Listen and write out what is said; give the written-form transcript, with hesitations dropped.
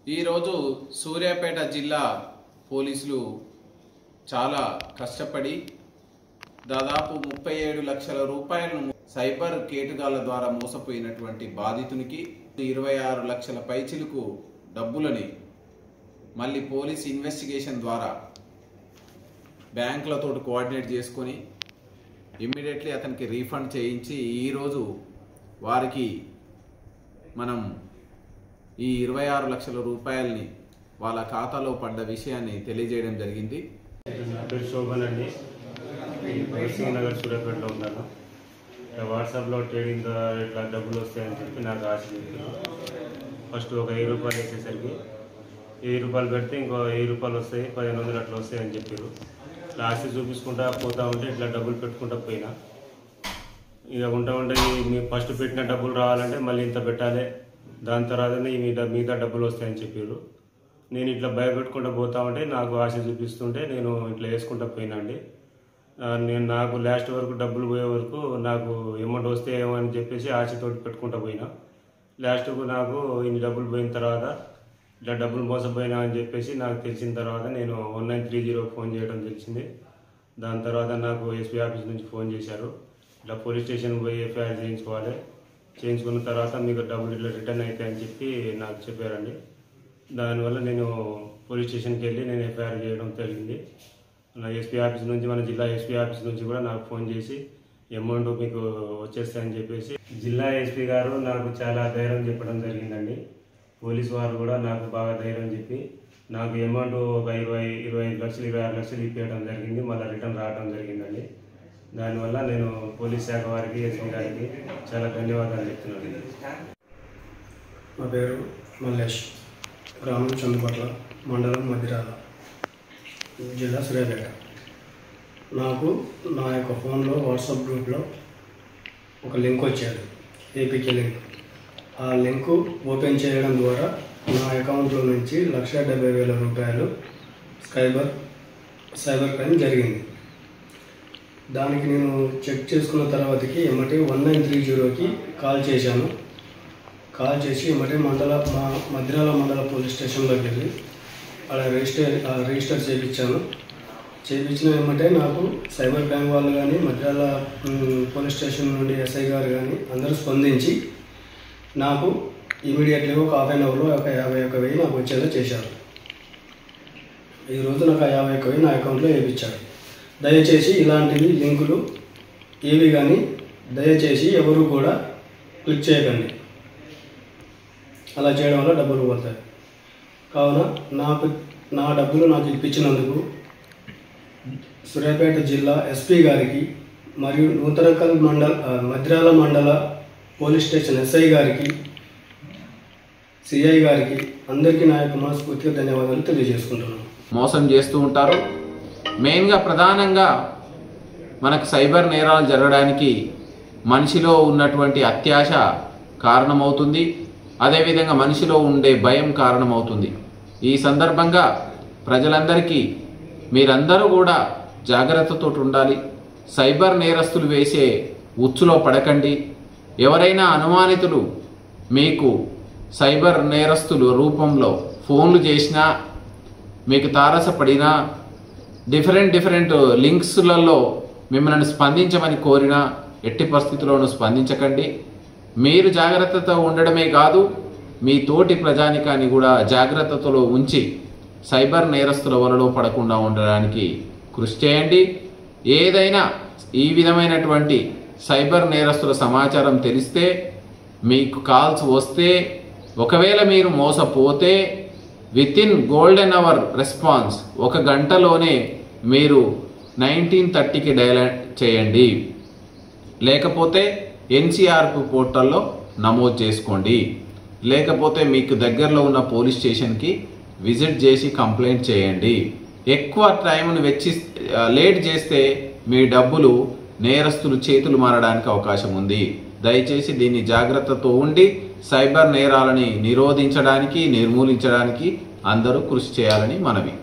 ఈరోజు సూర్యాపేట జిల్లా పోలీసులు చాలా కష్టపడి దాదాపు 37 లక్షల రూపాయలను సైబర్ కేటుగాళ్ల ద్వారా మోసపోయినటువంటి బాధితునికి 26 లక్షల పైచిలకు డబ్బులని మళ్ళీ పోలీస్ ఇన్వెస్టిగేషన్ ద్వారా బ్యాంకులతో కోఆర్డినేట్ చేసుకొని ఇమ్మీడియట్లీ అతనికి రీఫండ్ చేయించి ఈరోజు వారికి మనం ఈ 26 లక్షల రూపాయలని వాళ్ళ ఖాతాలో పడ్డ విషయాన్ని తెలియజేయడం జరిగింది. నా పేరు శోభన్ అండి. నగర్ సూర్యాపేటలో ఉన్నాను. వాట్సాప్లో ట్రేడింగ్ ఇట్లా డబ్బులు వస్తాయని చెప్పి నాకు ఆశ చెప్పారు. ఫస్ట్ ఒక 1000 రూపాయలు వేసేసరికి 1000 రూపాయలు పెడితే ఇంకో 1000 రూపాయలు వస్తాయి, 1500 అట్లా వస్తాయని చెప్పారు. ఇట్లా ఆశ చూపించుకుంటా పోతా ఉంటే ఇట్లా డబ్బులు పెట్టుకుంటా పోయినా. ఇక ఉంటే మీరు ఫస్ట్ పెట్టిన డబ్బులు రావాలంటే మళ్ళీ ఇంత పెట్టాలి, దాని తర్వాతనే మిగతా డబ్బులు వస్తాయని చెప్పారు. నేను ఇట్లా భయపెట్టుకుంటూ పోతా ఉంటే నాకు ఆశ చూపిస్తుంటే నేను ఇట్లా వేసుకుంటా పోయినా అండి. నాకు లాస్ట్ వరకు డబ్బులు పోయే వరకు నాకు అమౌంట్ వస్తే ఏమో అని చెప్పేసి ఆశతోటి పెట్టుకుంటా పోయినా. లాస్ట్కు నాకు ఇన్ని డబ్బులు పోయిన తర్వాత ఇట్లా డబ్బులు మోసపోయినా అని చెప్పేసి నాకు తెలిసిన తర్వాత నేను 1930 ఫోన్ చేయడం తెలిసింది. దాని తర్వాత నాకు ఎస్పీ ఆఫీస్ నుంచి ఫోన్ చేశారు. ఇట్లా పోలీస్ స్టేషన్ పోయి ఎఫ్ఐఆర్ చేయించుకున్న తర్వాత మీకు డబ్బులు ఇట్లా రిటర్న్ అవుతాయని చెప్పి నాకు చెప్పారండి. దానివల్ల నేను పోలీస్ స్టేషన్కి వెళ్ళి నేను ఎఫ్ఐఆర్ చేయడం జరిగింది. నా ఎస్పీ ఆఫీస్ నుంచి మన జిల్లా ఎస్పీ ఆఫీస్ నుంచి కూడా నాకు ఫోన్ చేసి అమౌంట్ మీకు వచ్చేస్తాయని చెప్పేసి జిల్లా ఎస్పీ గారు నాకు చాలా ధైర్యం చెప్పడం జరిగిందండి. పోలీసు వారు కూడా నాకు బాగా ధైర్యం చెప్పి నాకు అమౌంట్ ఒక 25 లక్షలు 26 లక్షలు ఇప్పేయడం జరిగింది. మళ్ళీ రిటర్న్ రావడం జరిగిందండి. దానివల్ల నేను పోలీస్ శాఖ వారికి ఎస్పీ గారికి చాలా ధన్యవాదాలు చెప్తున్నాను. నా పేరు మల్లేష్, గ్రామం చందుపట్ల, మండలం మధిరాల, జిల్లా సూర్యాపేట. నాకు నా యొక్క ఫోన్లో వాట్సాప్ గ్రూప్లో ఒక లింక్ వచ్చాడు, ఏపీకే లింక్. ఆ లింకు ఓపెన్ చేయడం ద్వారా నా అకౌంట్లో నుంచి 1,70,000 రూపాయలు సైబర్ క్రైమ్ జరిగింది. దానికి నేను చెక్ చేసుకున్న తర్వాతకి ఎమ్మటే 1930కి కాల్ చేశాను. కాల్ చేసి ఎమ్మటే మా మధిరాల మండల పోలీస్ స్టేషన్లోకి వెళ్ళి అలా రిజిస్టర్ చేయించిన ఎమ్మటే నాకు సైబర్ క్రైమ్ వాళ్ళు కానీ మధిరాల పోలీస్ స్టేషన్ నుండి ఎస్ఐ గారు కానీ అందరూ స్పందించి నాకు ఇమీడియట్లీ ఒక హాఫ్ అన్ అవర్లో ఒక 51,000 నాకు వచ్చేలా చేశారు. ఈరోజు నాకు ఆ 51,000 నా అకౌంట్లో వేయించారు. దయచేసి ఇలాంటివి లింకులు ఏవి కానీ దయచేసి ఎవరు కూడా క్లిక్ చేయకండి. అలా చేయడం వల్ల డబ్బులు పోతాయి. కావున నా డబ్బులు నాకు ఇప్పించినందుకు సూర్యాపేట జిల్లా ఎస్పీ గారికి మరియు నూతనకల్ మధిరాల మండల పోలీస్ స్టేషన్ ఎస్ఐ గారికి, సిఐ గారికి అందరికీ నా యొక్క మనస్ఫూర్తిగా ధన్యవాదాలు తెలియజేసుకుంటున్నాను. మోసం చేస్తూ ఉంటారు. మెయిన్గా ప్రధానంగా మనకు సైబర్ నేరాలు జరగడానికి మనిషిలో ఉన్నటువంటి అత్యాశ కారణమవుతుంది. అదేవిధంగా మనిషిలో ఉండే భయం కారణమవుతుంది. ఈ సందర్భంగా ప్రజలందరికీ మీరందరూ కూడా జాగ్రత్తతో ఉండాలి. సైబర్ నేరస్తులు వేసే ఉచ్చులో పడకండి. ఎవరైనా అనుమానితులు మీకు సైబర్ నేరస్తులు రూపంలో ఫోన్లు చేసినా, మీకు తారసపడినా, డిఫరెంట్ లింక్స్లలో మిమ్మల్ని స్పందించమని కోరినా ఎట్టి పరిస్థితుల్లోనూ స్పందించకండి. మీరు జాగ్రత్తతో ఉండడమే కాదు, మీ తోటి ప్రజానికాన్ని కూడా జాగ్రత్తలో ఉంచి సైబర్ నేరస్తుల వలలో పడకుండా ఉండడానికి కృషి చేయండి. ఏదైనా ఈ విధమైనటువంటి సైబర్ నేరస్తుల సమాచారం తెలిస్తే, మీకు కాల్స్ వస్తే, ఒకవేళ మీరు మోసపోతే వితిన్ గోల్డెన్ అవర్ రెస్పాన్స్ 1 గంటలోనే మీరు 1930కి డయల్ చేయండి. లేకపోతే NCRP పోర్టల్లో నమోదు చేసుకోండి. లేకపోతే మీకు దగ్గరలో ఉన్న పోలీస్ స్టేషన్కి విజిట్ చేసి కంప్లైంట్ చేయండి. ఎక్కువ టైంను లేట్ చేస్తే మీ డబ్బులు నేరస్తులు చేతులు మారడానికి అవకాశం ఉంది. దయచేసి దీన్ని జాగ్రత్తతో ఉండి సైబర్ నేరాలని నిరోధించడానికి, నిర్మూలించడానికి అందరూ కృషి చేయాలని మనవి.